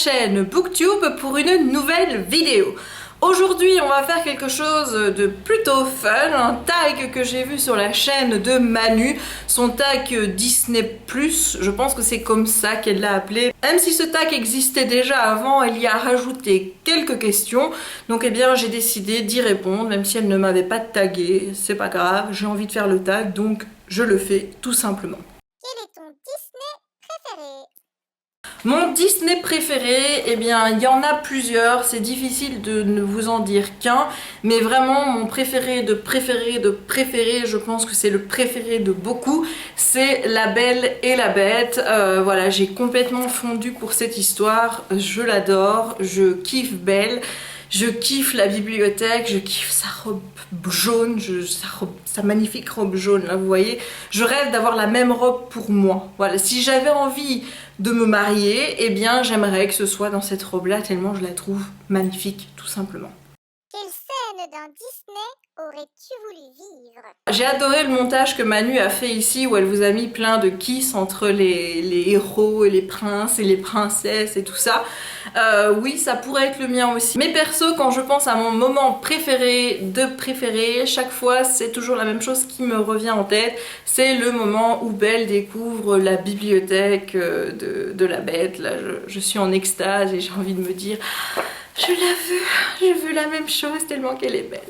chaîne Booktube pour une nouvelle vidéo. Aujourd'hui on va faire quelque chose de plutôt fun, un tag que j'ai vu sur la chaîne de Manu, son tag Disney+, je pense que c'est comme ça qu'elle l'a appelé. Même si ce tag existait déjà avant, elle y a rajouté quelques questions, donc eh bien j'ai décidé d'y répondre, même si elle ne m'avait pas tagué, c'est pas grave, j'ai envie de faire le tag, donc je le fais tout simplement. Quel est ton Disney préféré? Mon Disney préféré, eh bien il y en a plusieurs, c'est difficile de ne vous en dire qu'un, mais vraiment mon préféré de préféré, je pense que c'est le préféré de beaucoup, c'est La Belle et la Bête. Voilà, j'ai complètement fondu pour cette histoire, je l'adore, je kiffe Belle. Je kiffe la bibliothèque, je kiffe sa robe jaune, sa magnifique robe jaune, là vous voyez. Je rêve d'avoir la même robe pour moi. Voilà, si j'avais envie de me marier, eh bien j'aimerais que ce soit dans cette robe-là, tellement je la trouve magnifique, tout simplement. Quelle scène d'un Disney aurais-tu voulu vivre? J'ai adoré le montage que Manu a fait ici où elle vous a mis plein de kiss entre les héros et les princes et les princesses et tout ça. Oui, ça pourrait être le mien aussi. Mais perso, quand je pense à mon moment préféré de préféré, chaque fois c'est toujours la même chose qui me revient en tête. C'est le moment où Belle découvre la bibliothèque de la Bête. Là, je suis en extase et j'ai envie de me dire je la veux la même chose tellement qu'elle est belle.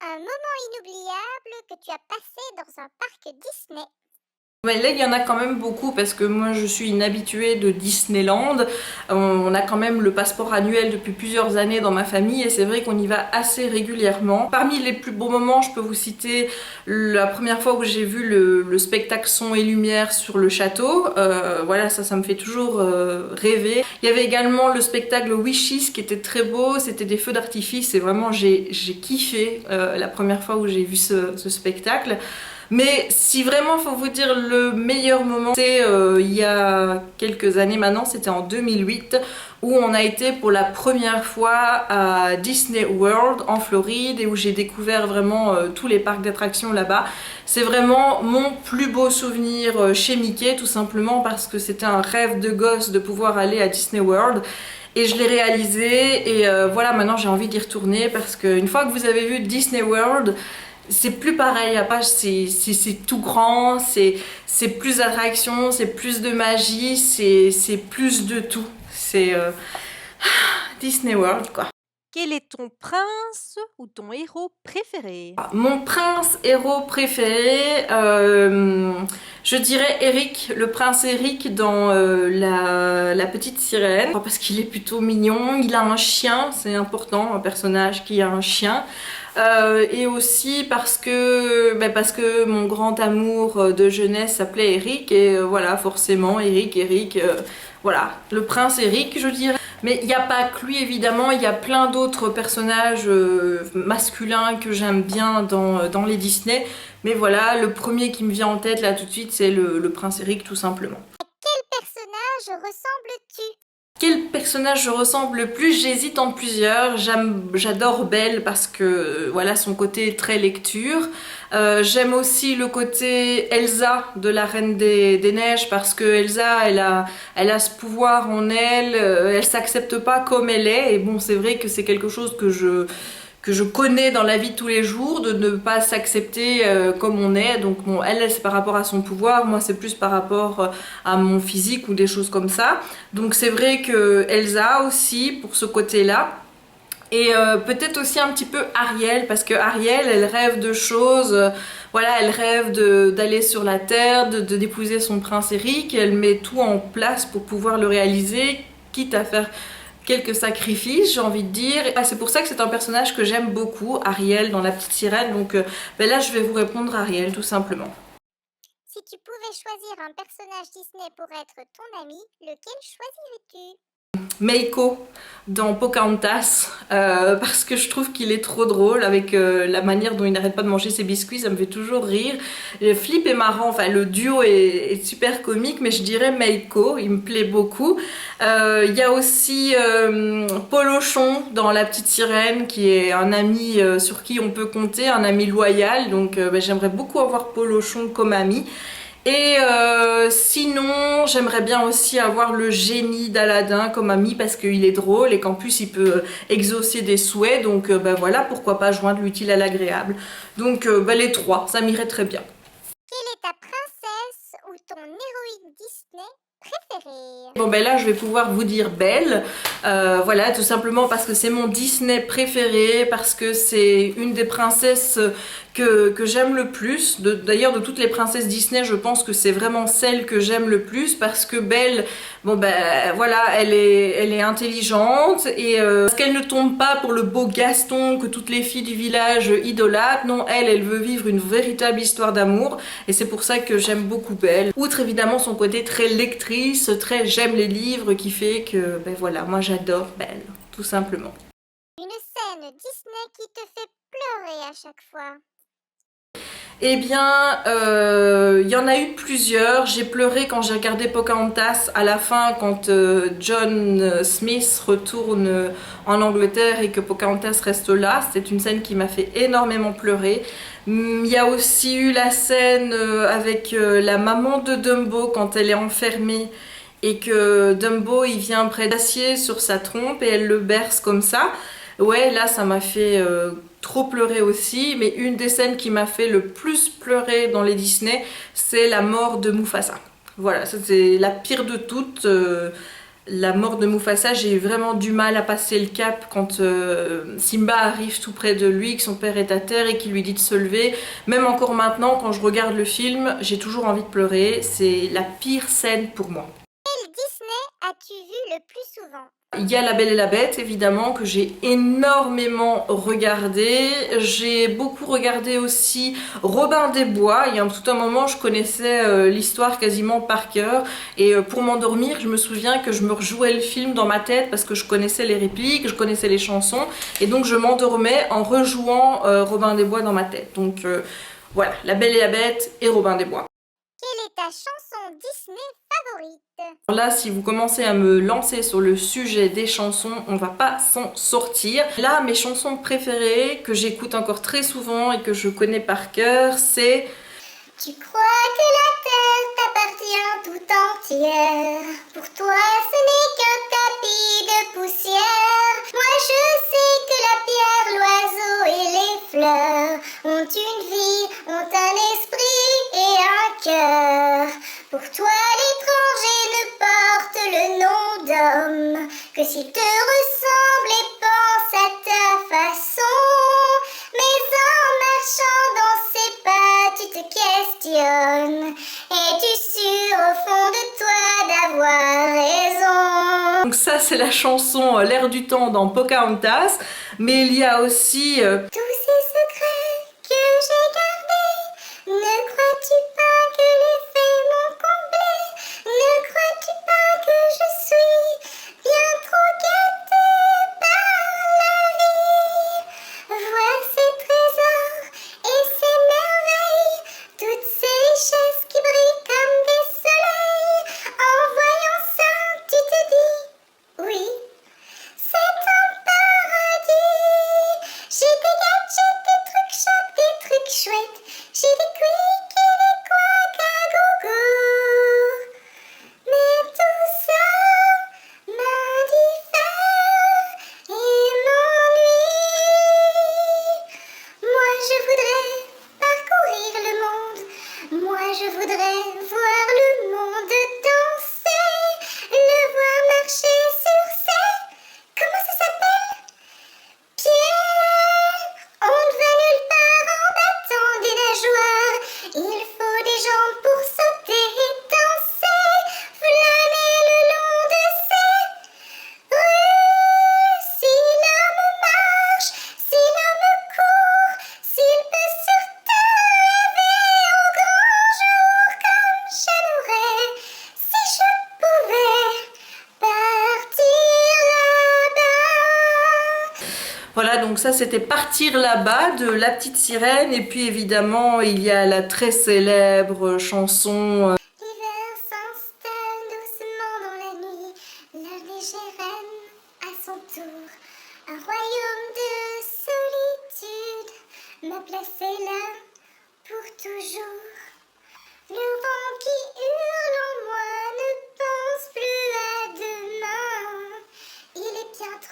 Un moment inoubliable que tu as passé dans un parc Disney. Mais là il y en a quand même beaucoup parce que moi je suis une habituée de Disneyland. On a quand même le passeport annuel depuis plusieurs années dans ma famille et c'est vrai qu'on y va assez régulièrement. Parmi les plus beaux moments, je peux vous citer la première fois où j'ai vu le spectacle son et lumière sur le château. Voilà, ça me fait toujours rêver. Il y avait également le spectacle Wishes qui était très beau, c'était des feux d'artifice et vraiment j'ai kiffé la première fois où j'ai vu ce spectacle. Mais si vraiment faut vous dire le meilleur moment, c'est il y a quelques années maintenant, c'était en 2008, où on a été pour la première fois à Disney World en Floride et où j'ai découvert vraiment tous les parcs d'attractions là-bas. C'est vraiment mon plus beau souvenir chez Mickey, tout simplement parce que c'était un rêve de gosse de pouvoir aller à Disney World. Et je l'ai réalisé et voilà, maintenant j'ai envie d'y retourner parce qu'une fois que vous avez vu Disney World, c'est plus pareil, c'est tout grand, c'est plus d'attraction, c'est plus de magie, c'est plus de tout. C'est Disney World quoi. Quel est ton prince ou ton héros préféré? Mon prince héros préféré, je dirais Eric, le prince Eric dans la petite sirène, parce qu'il est plutôt mignon, il a un chien, c'est important, un personnage qui a un chien. Et aussi parce que mon grand amour de jeunesse s'appelait Eric et voilà, forcément Eric, voilà, le prince Eric je dirais. Mais il n'y a pas que lui évidemment, il y a plein d'autres personnages masculins que j'aime bien dans les Disney. Mais voilà, le premier qui me vient en tête là tout de suite c'est le prince Eric tout simplement. À quel personnage ressembles-tu? Quel personnage je ressemble le plus? J'hésite en plusieurs. J'adore Belle parce que voilà son côté très lecture. J'aime aussi le côté Elsa de la Reine des Neiges parce que Elsa elle a ce pouvoir en elle, elle s'accepte pas comme elle est et bon c'est vrai que c'est quelque chose que je connais dans la vie de tous les jours, de ne pas s'accepter comme on est. Donc bon, elle c'est par rapport à son pouvoir, moi c'est plus par rapport à mon physique ou des choses comme ça. Donc c'est vrai que Elsa aussi pour ce côté-là. Et peut-être aussi un petit peu Ariel, parce que Ariel, elle rêve de choses, voilà, elle rêve d'aller sur la terre, d'épouser son prince Eric, elle met tout en place pour pouvoir le réaliser, quitte à faire quelques sacrifices, j'ai envie de dire. C'est pour ça que c'est un personnage que j'aime beaucoup, Ariel dans La Petite Sirène, donc là je vais vous répondre Ariel tout simplement. Si tu pouvais choisir un personnage Disney pour être ton ami, lequel choisirais-tu? Meiko dans Pocahontas parce que je trouve qu'il est trop drôle avec la manière dont il n'arrête pas de manger ses biscuits, ça me fait toujours rire. Le flip est marrant, enfin le duo est super comique, mais je dirais Meiko, il me plaît beaucoup. Il y a aussi Polochon dans La Petite Sirène qui est un ami sur qui on peut compter, un ami loyal, donc j'aimerais beaucoup avoir Polochon comme ami. Et sinon, j'aimerais bien aussi avoir le génie d'Aladin comme ami parce qu'il est drôle et qu'en plus il peut exaucer des souhaits. Donc bah voilà, pourquoi pas joindre l'utile à l'agréable. Donc bah, les trois, ça m'irait très bien. Quelle est ta princesse ou ton héroïne Disney préférée? Bon ben là je vais pouvoir vous dire Belle, voilà, tout simplement parce que c'est mon Disney préféré, parce que c'est une des princesses que j'aime le plus. D'ailleurs de toutes les princesses Disney je pense que c'est vraiment celle que j'aime le plus, parce que Belle, bon ben voilà, elle est intelligente et parce qu'elle ne tombe pas pour le beau Gaston que toutes les filles du village idolâtrent. Non, elle veut vivre une véritable histoire d'amour et c'est pour ça que j'aime beaucoup Belle. Outre évidemment son côté très lectrice, très j'aime les livres, qui fait que ben voilà, moi j'adore Belle, tout simplement. Une scène Disney qui te fait pleurer à chaque fois. Eh bien, il y en a eu plusieurs. J'ai pleuré quand j'ai regardé Pocahontas à la fin, quand John Smith retourne en Angleterre et que Pocahontas reste là. C'est une scène qui m'a fait énormément pleurer. Il y a aussi eu la scène avec la maman de Dumbo quand elle est enfermée et que Dumbo il vient près d'acier sur sa trompe et elle le berce comme ça. Ouais, là ça m'a fait trop pleurer aussi, mais une des scènes qui m'a fait le plus pleurer dans les Disney, c'est la mort de Mufasa. Voilà, ça c'est la pire de toutes. La mort de Mufasa, j'ai eu vraiment du mal à passer le cap quand Simba arrive tout près de lui, que son père est à terre et qu'il lui dit de se lever. Même encore maintenant, quand je regarde le film, j'ai toujours envie de pleurer. C'est la pire scène pour moi. Quel Disney as-tu vu le plus souvent? Il y a La Belle et la Bête, évidemment, que j'ai énormément regardé. J'ai beaucoup regardé aussi Robin des Bois. Il y a tout un moment, je connaissais l'histoire quasiment par cœur. Et pour m'endormir, je me souviens que je me rejouais le film dans ma tête parce que je connaissais les répliques, je connaissais les chansons. Et donc, je m'endormais en rejouant Robin des Bois dans ma tête. Donc, voilà, La Belle et la Bête et Robin des Bois. Quelle est ta chanson Disney favorite? Là, si vous commencez à me lancer sur le sujet des chansons, on va pas s'en sortir. Là, mes chansons préférées, que j'écoute encore très souvent et que je connais par cœur, c'est... Tu crois que la terre t'appartient tout entière? Pour toi, ce n'est qu'un tapis de poussière. Moi, je sais que la pierre, l'oiseau et les fleurs ont une vie, ont un esprit et un cœur. Pour toi, l'étranger ne porte le nom d'homme que s'il te ressemble et pense à ta façon. Mais en marchant dans ses pas, tu te questionnes. Es-tu sûr au fond de toi d'avoir raison? Donc ça, c'est la chanson L'air du temps dans Pocahontas. Mais il y a aussi... Tous ces secrets que j'ai gardés, ne crois-tu pas que les faits m'ont comblé? Ne crois-tu pas que je suis bien trop gâtée par la vie? Vois ces trésors et ces merveilles, toutes ces richesses qui brillent comme des soleils. En voyant ça, tu te dis, oui, c'est un paradis. J'ai des gadgets, des trucs chouettes, des trucs chouettes. J'ai des quicks et des couacs à gogo. Mais tout ça m'indiffère et m'ennuie. Moi je voudrais parcourir le monde. Moi je voudrais voir le monde danser. Le voir marcher sur ses... Comment ça s'appelle? Pierre, on ne va nulle part en battant des nageoires. Il faut des jambes pour sauter et danser, flâner le long de ces rues. Si l'homme marche, si l'homme court, s'il peut sur terre rêver au grand jour, comme j'aimerais, si je pouvais partir là-bas. Voilà, donc ça c'était Partir là-bas de La Petite Sirène. Et puis évidemment, il y a la très célèbre chanson... L'hiver s'installe doucement dans la nuit, la légère reine à son tour, un royaume de solitude m'a placé là pour toujours. Le vent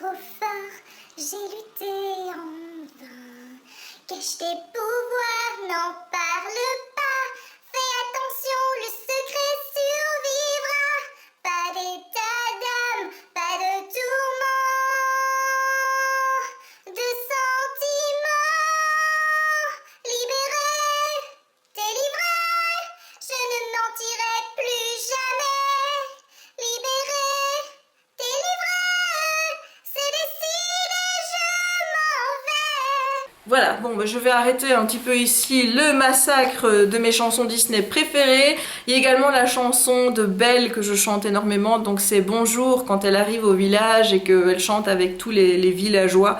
trop fort, j'ai lutté en vain. Cache tes pouvoirs, n'en parle pas. Fais attention, le secret survivra. Pas d'état d'âme, pas de tourment, de sentiments. Libéré, délivré, je ne mentirai plus jamais. Libéré, délivré, c'est décidé, je m'en vais. Voilà, bon bah, je vais arrêter un petit peu ici le massacre de mes chansons Disney préférées. Il y a également la chanson de Belle que je chante énormément, donc c'est Bonjour quand elle arrive au village et qu'elle chante avec tous les villageois.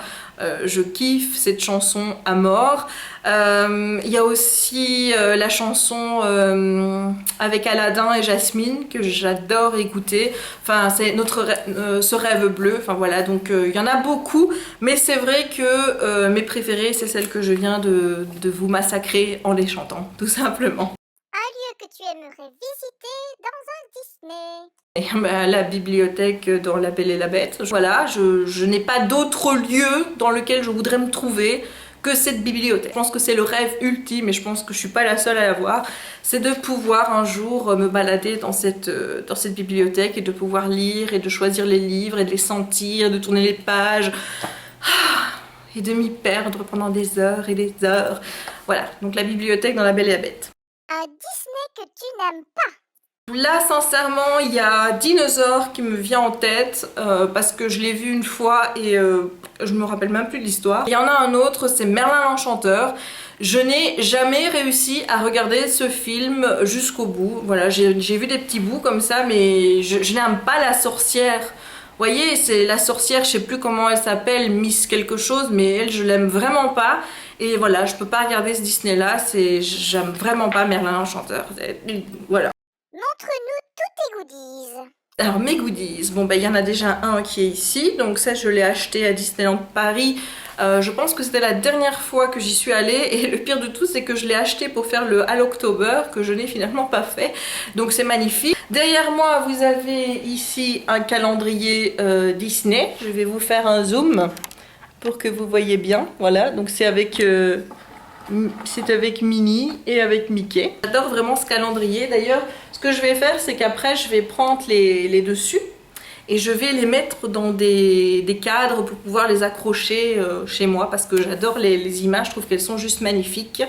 Je kiffe cette chanson à mort. Il y a aussi la chanson avec Aladdin et Jasmine que j'adore écouter. Enfin, c'est ce rêve bleu. Enfin voilà, donc il y en a beaucoup, mais c'est vrai que mes préférées, c'est celles que je viens de vous massacrer en les chantant, tout simplement. Un lieu que tu aimerais visiter dans un Disney. Et bah, la bibliothèque dans La Belle et la Bête. Voilà, je n'ai pas d'autre lieu dans lequel je voudrais me trouver que cette bibliothèque. Je pense que c'est le rêve ultime et je pense que je suis pas la seule à l'avoir. C'est de pouvoir un jour me balader dans cette bibliothèque et de pouvoir lire et de choisir les livres et de les sentir, de tourner les pages et de m'y perdre pendant des heures et des heures. Voilà, donc la bibliothèque dans La Belle et la Bête. Un Disney que tu n'aimes pas. Là, sincèrement, il y a Dinosaure qui me vient en tête parce que je l'ai vu une fois et je me rappelle même plus de l'histoire. Il y en a un autre, c'est Merlin l'Enchanteur. Je n'ai jamais réussi à regarder ce film jusqu'au bout. Voilà, j'ai vu des petits bouts comme ça, mais je n'aime pas la sorcière. Vous voyez, c'est la sorcière, je sais plus comment elle s'appelle, Miss quelque chose, mais elle, je l'aime vraiment pas. Et voilà, je peux pas regarder ce Disney-là, j'aime vraiment pas Merlin l'Enchanteur. Voilà. Montre-nous tous tes goodies. Alors mes goodies, bon bah il y en a déjà un qui est ici, donc ça je l'ai acheté à Disneyland Paris. Je pense que c'était la dernière fois que j'y suis allée et le pire de tout c'est que je l'ai acheté pour faire le Hallowtober que je n'ai finalement pas fait, donc c'est magnifique. Derrière moi vous avez ici un calendrier Disney, je vais vous faire un zoom pour que vous voyez bien, voilà, donc c'est avec Minnie et avec Mickey. J'adore vraiment ce calendrier. D'ailleurs, ce que je vais faire, c'est qu'après, je vais prendre les dessus et je vais les mettre dans des cadres pour pouvoir les accrocher chez moi parce que j'adore les images, je trouve qu'elles sont juste magnifiques.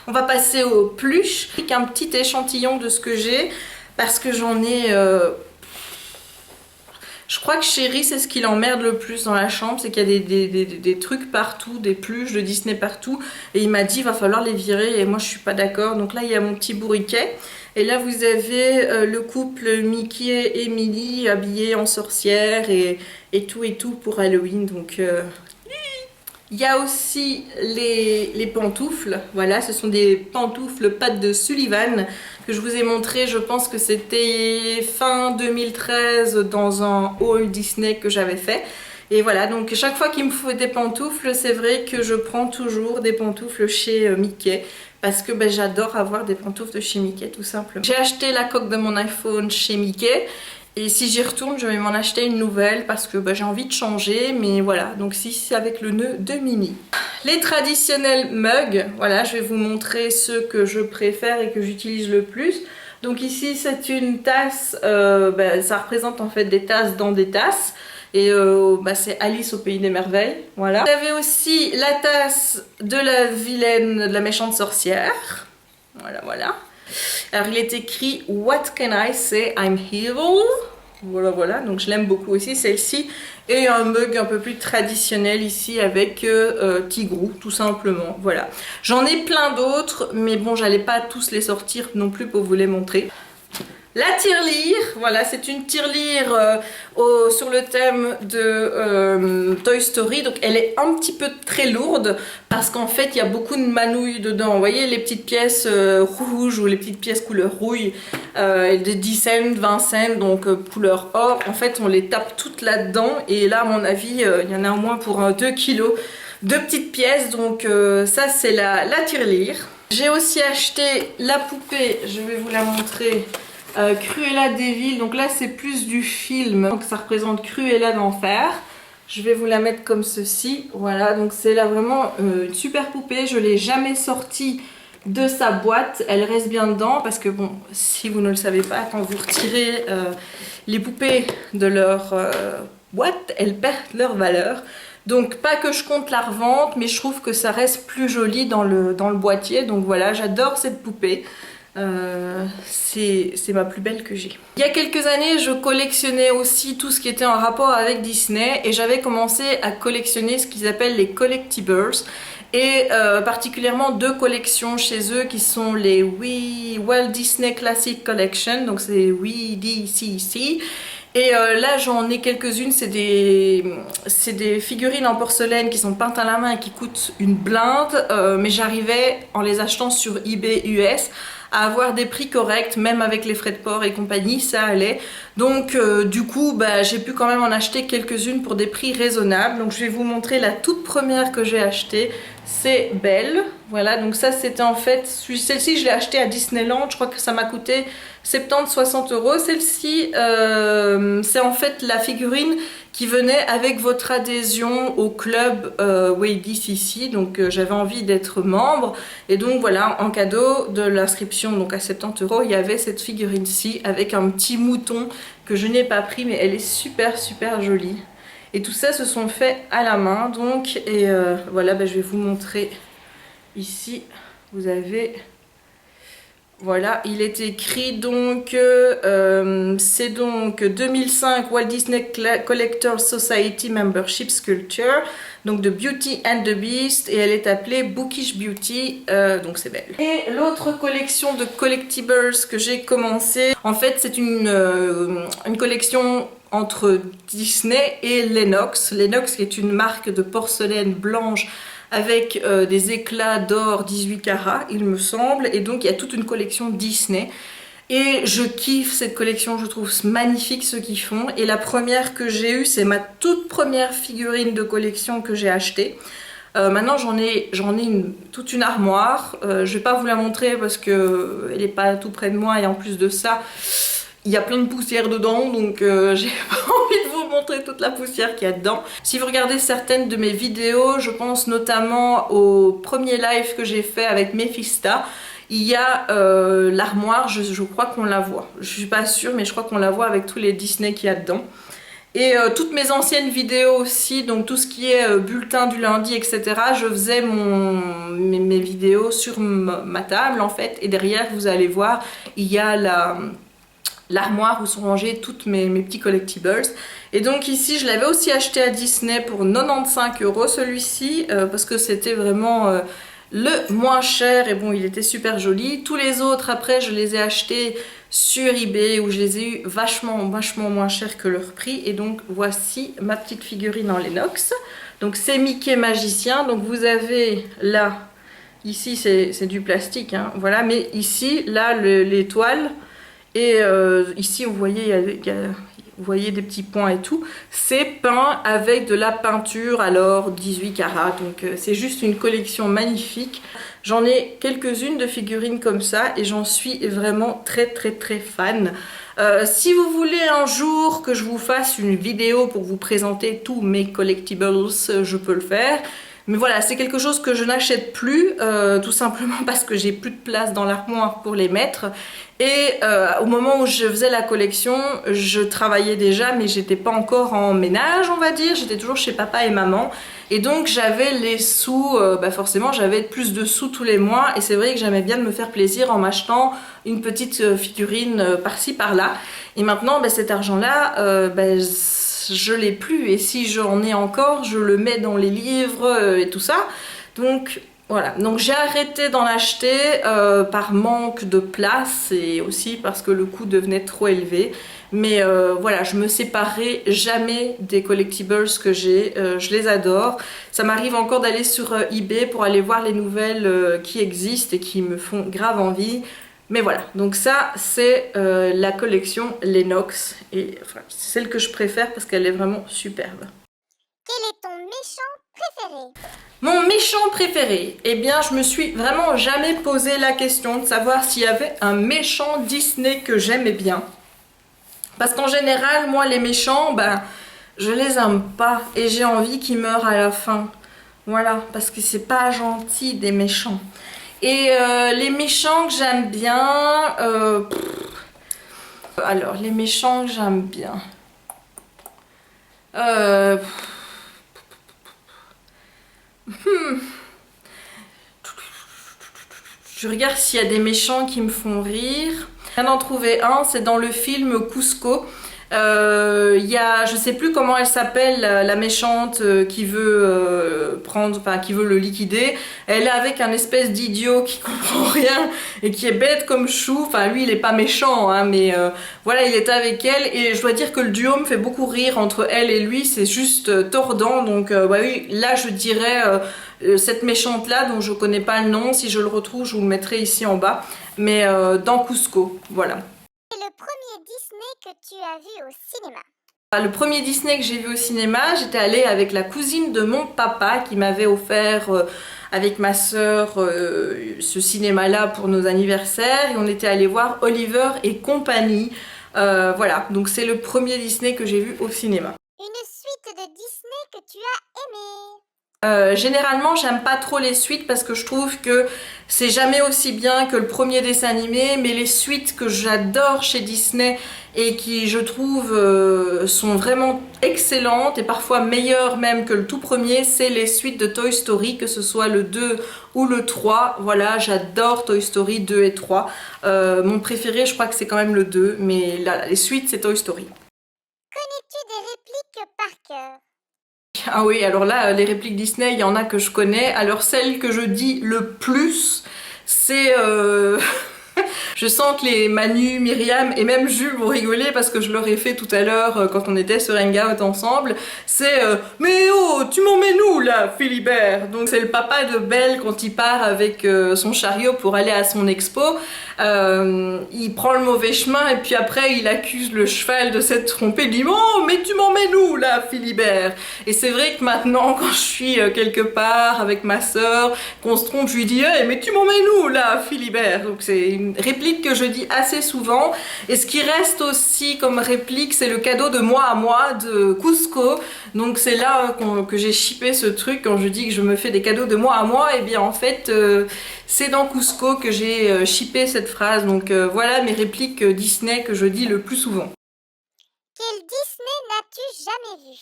On va passer aux pluches. Un petit échantillon de ce que j'ai parce que j'en ai... Je crois que Chéri, c'est ce qui l'emmerde le plus dans la chambre, c'est qu'il y a des trucs partout, des pluches de Disney partout. Et il m'a dit, il va falloir les virer et moi je suis pas d'accord. Donc là, il y a mon petit bourriquet. Et là, vous avez le couple Mickey et Minnie habillés en sorcière et tout pour Halloween. Donc... Il y a aussi les pantoufles, voilà, ce sont des pantoufles pattes de Sullivan que je vous ai montré, je pense que c'était fin 2013 dans un haul Disney que j'avais fait. Et voilà, donc chaque fois qu'il me faut des pantoufles, c'est vrai que je prends toujours des pantoufles chez Mickey. Parce que ben, j'adore avoir des pantoufles de chez Mickey tout simplement. J'ai acheté la coque de mon iPhone chez Mickey. Et si j'y retourne, je vais m'en acheter une nouvelle parce que bah, j'ai envie de changer. Mais voilà, donc si c'est avec le nœud de Minnie. Les traditionnels mugs, voilà, je vais vous montrer ceux que je préfère et que j'utilise le plus. Donc ici, c'est une tasse, bah, ça représente en fait des tasses dans des tasses. Et bah, c'est Alice au pays des merveilles, voilà. Vous avez aussi la tasse de la vilaine, de la méchante sorcière. Voilà, voilà. Alors il est écrit What can I say, I'm evil. Voilà, voilà, donc je l'aime beaucoup aussi celle-ci. Et un mug un peu plus traditionnel ici avec Tigrou, tout simplement, voilà. J'en ai plein d'autres, mais bon, j'allais pas tous les sortir non plus pour vous les montrer. La tirelire, voilà, c'est une tirelire sur le thème de Toy Story. Donc elle est un petit peu très lourde parce qu'en fait il y a beaucoup de manouilles dedans. Vous voyez les petites pièces rouges ou les petites pièces couleur rouille de 10 cents, 20 cents, donc couleur or. En fait on les tape toutes là-dedans et là à mon avis il y en a au moins pour 2 kilos de petites pièces. Donc ça c'est la tirelire. J'ai aussi acheté la poupée, je vais vous la montrer. Cruella des villes, donc là c'est plus du film, donc ça représente Cruella d'enfer. Je vais vous la mettre comme ceci. Voilà, donc c'est là vraiment une super poupée. Je ne l'ai jamais sortie de sa boîte. Elle reste bien dedans parce que bon, si vous ne le savez pas, quand vous retirez les poupées de leur boîte, elles perdent leur valeur. Donc pas que je compte la revente, mais je trouve que ça reste plus joli dans le boîtier. Donc voilà, j'adore cette poupée. C'est ma plus belle que j'ai. Il y a quelques années, je collectionnais aussi tout ce qui était en rapport avec Disney et j'avais commencé à collectionner ce qu'ils appellent les collectibles et particulièrement deux collections chez eux qui sont les Walt Disney Classic Collection, donc c'est WDCC. Et là j'en ai quelques-unes, c'est des figurines en porcelaine qui sont peintes à la main et qui coûtent une blinde, mais j'arrivais en les achetant sur eBay US à avoir des prix corrects, même avec les frais de port et compagnie, ça allait. Donc du coup, j'ai pu quand même en acheter quelques-unes pour des prix raisonnables. Donc je vais vous montrer la toute première que j'ai achetée, c'est Belle. Voilà, donc ça c'était en fait, celle-ci je l'ai achetée à Disneyland, je crois que ça m'a coûté 70-60 €. Celle-ci, c'est en fait la figurine qui venait avec votre adhésion au club WDCC, donc j'avais envie d'être membre et donc voilà, en cadeau de l'inscription donc à 70 €, il y avait cette figurine-ci avec un petit mouton que je n'ai pas pris mais elle est super jolie et tout ça se sont faits à la main donc et voilà, je vais vous montrer ici, vous avez... Voilà, il est écrit donc, c'est donc 2005 Walt Disney Collector Society Membership Sculpture, donc de Beauty and the Beast, et elle est appelée Bookish Beauty, donc c'est belle. Et l'autre collection de collectibles que j'ai commencé, en fait c'est une collection entre Disney et Lenox. Lenox qui est une marque de porcelaine blanche avec des éclats d'or 18 carats il me semble, et donc il y a toute une collection Disney et je kiffe cette collection, je trouve magnifique ce qu'ils font. Et la première que j'ai eue, c'est ma toute première figurine de collection que j'ai achetée. Maintenant j'en ai toute une armoire, je vais pas vous la montrer parce que elle est pas tout près de moi et en plus de ça il y a plein de poussière dedans, donc j'ai pas envie de vous montrer toute la poussière qu'il y a dedans. Si vous regardez certaines de mes vidéos, je pense notamment au premier live que j'ai fait avec Mephista, il y a l'armoire, je crois qu'on la voit. Je suis pas sûre, mais je crois qu'on la voit avec tous les Disney qu'il y a dedans. Et toutes mes anciennes vidéos aussi, donc tout ce qui est bulletin du lundi, etc. Je faisais mes vidéos sur ma table en fait, et derrière vous allez voir, il y a l'armoire où sont rangés toutes mes petits collectibles. Et donc ici je l'avais aussi acheté à Disney pour 95 € celui-ci, parce que c'était vraiment le moins cher et bon il était super joli. Tous les autres après je les ai achetés sur eBay où je les ai eu vachement moins cher que leur prix. Et donc voici ma petite figurine en Lenox. Donc c'est Mickey magicien, donc vous avez là, ici c'est du plastique hein, voilà, mais ici là l'étoile. Et ici vous voyez, vous voyez des petits points et tout, c'est peint avec de la peinture alors 18 carats, donc c'est juste une collection magnifique. J'en ai quelques-unes de figurines comme ça et j'en suis vraiment très fan. Si vous voulez un jour que je vous fasse une vidéo pour vous présenter tous mes collectibles, je peux le faire. Mais voilà, c'est quelque chose que je n'achète plus, tout simplement parce que j'ai plus de place dans l'armoire pour les mettre. Et au moment où je faisais la collection, je travaillais déjà, mais j'étais pas encore en ménage, on va dire. J'étais toujours chez papa et maman. Et donc j'avais les sous, forcément j'avais plus de sous tous les mois. Et c'est vrai que j'aimais bien me faire plaisir en m'achetant une petite figurine par-ci par-là. Et maintenant, cet argent-là, je l'ai plus, et si j'en ai encore je le mets dans les livres et tout ça, donc voilà. Donc j'ai arrêté d'en acheter par manque de place et aussi parce que le coût devenait trop élevé, mais voilà, je me séparerai jamais des collectibles que j'ai, je les adore. Ça m'arrive encore d'aller sur eBay pour aller voir les nouvelles qui existent et qui me font grave envie. Mais voilà, donc ça c'est la collection Lenox et enfin, c'est celle que je préfère parce qu'elle est vraiment superbe. Quel est ton méchant préféré? Mon méchant préféré, eh bien je me suis vraiment jamais posé la question de savoir s'il y avait un méchant Disney que j'aimais bien. Parce qu'en général, moi les méchants, Je les aime pas et j'ai envie qu'ils meurent à la fin. Voilà, parce que c'est pas gentil des méchants. Et les méchants que j'aime bien... alors, les méchants que j'aime bien... Je regarde s'il y a des méchants qui me font rire. Je viens d'en trouver un, c'est dans le film Cusco. Il y a, je sais plus comment elle s'appelle, la méchante qui veut prendre, enfin qui veut le liquider. Elle est avec un espèce d'idiot qui comprend rien et qui est bête comme chou. Enfin lui il est pas méchant, hein, mais voilà, il est avec elle et je dois dire que le duo me fait beaucoup rire entre elle et lui. C'est juste tordant, donc bah oui, là je dirais cette méchante là dont je connais pas le nom. Si je le retrouve, je vous le mettrai ici en bas. Mais dans Cusco, voilà. Le premier Disney que tu as vu au cinéma. Le premier Disney que j'ai vu au cinéma, j'étais allée avec la cousine de mon papa qui m'avait offert avec ma sœur ce cinéma-là pour nos anniversaires et on était allé voir Oliver et compagnie. Voilà, donc c'est le premier Disney que j'ai vu au cinéma. Une suite de Disney que tu as aimé. Généralement j'aime pas trop les suites parce que je trouve que c'est jamais aussi bien que le premier dessin animé, mais les suites que j'adore chez Disney et qui je trouve sont vraiment excellentes et parfois meilleures même que le tout premier, c'est les suites de Toy Story, que ce soit le 2 ou le 3. Voilà, j'adore Toy Story 2 et 3. Mon préféré je crois que c'est quand même le 2, mais là, les suites c'est Toy Story. Connais-tu des répliques par cœur? Ah oui, alors là, les répliques Disney, il y en a que je connais. Alors celle que je dis le plus, c'est... Je sens que les Manu, Myriam et même Jules vont rigoler parce que je leur ai fait tout à l'heure quand on était sur Hangout ensemble. C'est mais oh, tu m'emmènes où là, Philibert? Donc c'est le papa de Belle quand il part avec son chariot pour aller à son expo. Il prend le mauvais chemin et puis après il accuse le cheval de s'être trompé. Il dit oh, mais tu m'emmènes où là, Philibert? Et c'est vrai que maintenant quand je suis quelque part avec ma sœur, qu'on se trompe, je lui dis hey, mais tu m'emmènes où là, Philibert? Donc c'est une réplique que je dis assez souvent. Et ce qui reste aussi comme réplique, c'est le cadeau de moi à moi de Cusco. Donc c'est là que j'ai shippé ce truc quand je dis que je me fais des cadeaux de moi à moi. Et bien en fait c'est dans Cusco que j'ai shippé cette phrase. Donc voilà mes répliques Disney que je dis le plus souvent. Quel Disney n'as-tu jamais vu?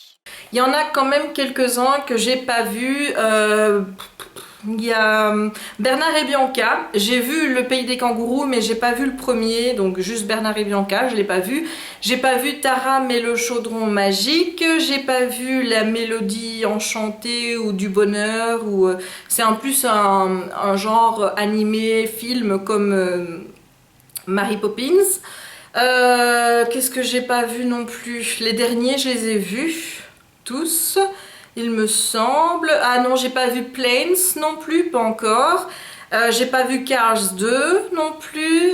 Il y en a quand même quelques-uns que j'ai pas vus. Il y a Bernard et Bianca. J'ai vu Le Pays des Kangourous, mais j'ai pas vu le premier, donc juste Bernard et Bianca, je l'ai pas vu. J'ai pas vu Taram et le chaudron magique. J'ai pas vu La Mélodie enchantée ou Du bonheur. Ou c'est en plus un genre animé, film comme Mary Poppins. Qu'est-ce que j'ai pas vu non plus? Les derniers, je les ai vus tous, il me semble. Ah non, j'ai pas vu Planes non plus, pas encore. J'ai pas vu Cars 2 non plus.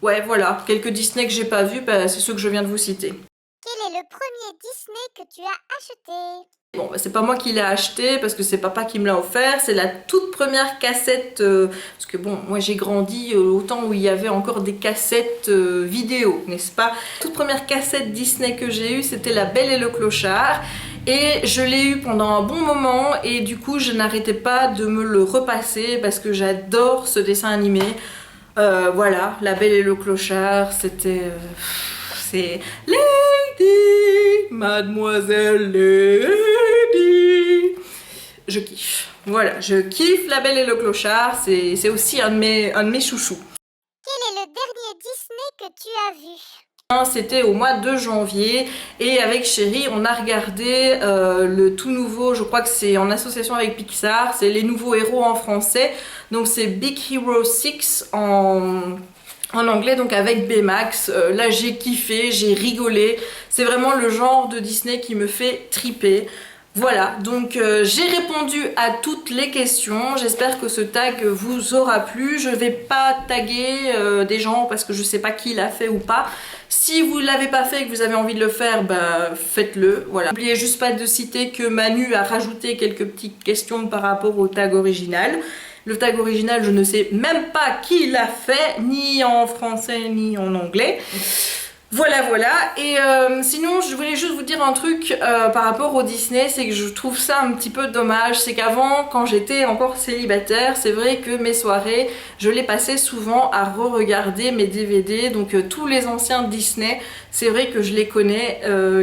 Ouais, voilà, quelques Disney que j'ai pas vu, bah, c'est ceux que je viens de vous citer. Quel est le premier Disney que tu as acheté? Bon, bah, c'est pas moi qui l'ai acheté parce que c'est papa qui me l'a offert. C'est la toute première cassette. Parce que bon, moi j'ai grandi au temps où il y avait encore des cassettes vidéo, n'est-ce pas? La toute première cassette Disney que j'ai eue, c'était La Belle et le Clochard. Et je l'ai eu pendant un bon moment et du coup je n'arrêtais pas de me le repasser parce que j'adore ce dessin animé. Voilà, La Belle et le Clochard, c'était... c'est Lady, Mademoiselle Lady. Je kiffe. Voilà, je kiffe La Belle et le Clochard. C'est aussi un de mes chouchous. Quel est le dernier Disney que tu as vu? C'était au mois de janvier et avec Chérie on a regardé le tout nouveau, je crois que c'est en association avec Pixar, c'est Les Nouveaux Héros en français, donc c'est Big Hero 6 en anglais, donc avec Baymax. Là j'ai kiffé, j'ai rigolé, c'est vraiment le genre de Disney qui me fait triper. Voilà, donc j'ai répondu à toutes les questions, j'espère que ce tag vous aura plu. Je vais pas taguer des gens parce que je sais pas qui l'a fait ou pas. Si vous l'avez pas fait et que vous avez envie de le faire, bah faites-le, voilà. N'oubliez juste pas de citer que Manu a rajouté quelques petites questions par rapport au tag original. Le tag original, je ne sais même pas qui l'a fait, ni en français ni en anglais. Voilà, voilà. Et sinon, je voulais juste vous dire un truc par rapport au Disney, c'est que je trouve ça un petit peu dommage. C'est qu'avant, quand j'étais encore célibataire, c'est vrai que mes soirées, je les passais souvent à re-regarder mes DVD. Donc tous les anciens Disney, c'est vrai que je les connais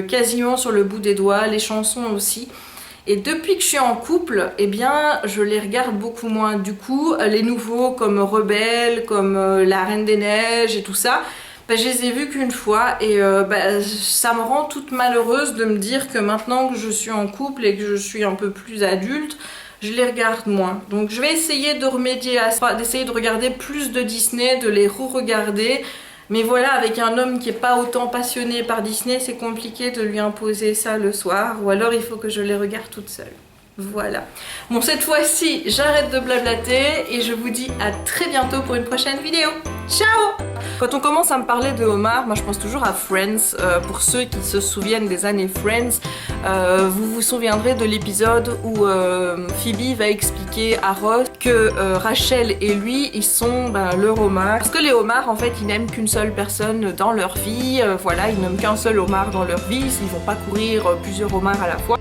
quasiment sur le bout des doigts, les chansons aussi. Et depuis que je suis en couple, eh bien, je les regarde beaucoup moins. Du coup, les nouveaux comme Rebelle, comme La Reine des Neiges et tout ça, bah, je les ai vus qu'une fois et ça me rend toute malheureuse de me dire que maintenant que je suis en couple et que je suis un peu plus adulte, je les regarde moins. Donc je vais essayer de remédier à ça, d'essayer de regarder plus de Disney, de les re-regarder. Mais voilà, avec un homme qui est pas autant passionné par Disney, c'est compliqué de lui imposer ça le soir, ou alors il faut que je les regarde toute seule. Voilà. Bon, cette fois-ci, j'arrête de blablater et je vous dis à très bientôt pour une prochaine vidéo. Ciao! Quand on commence à me parler de homard, moi je pense toujours à Friends. Pour ceux qui se souviennent des années Friends, vous vous souviendrez de l'épisode où Phoebe va expliquer à Ross que Rachel et lui, ils sont le homard. Parce que les homards, en fait, ils n'aiment qu'une seule personne dans leur vie. Voilà, ils n'aiment qu'un seul homard dans leur vie. Ils vont pas courir plusieurs homards à la fois.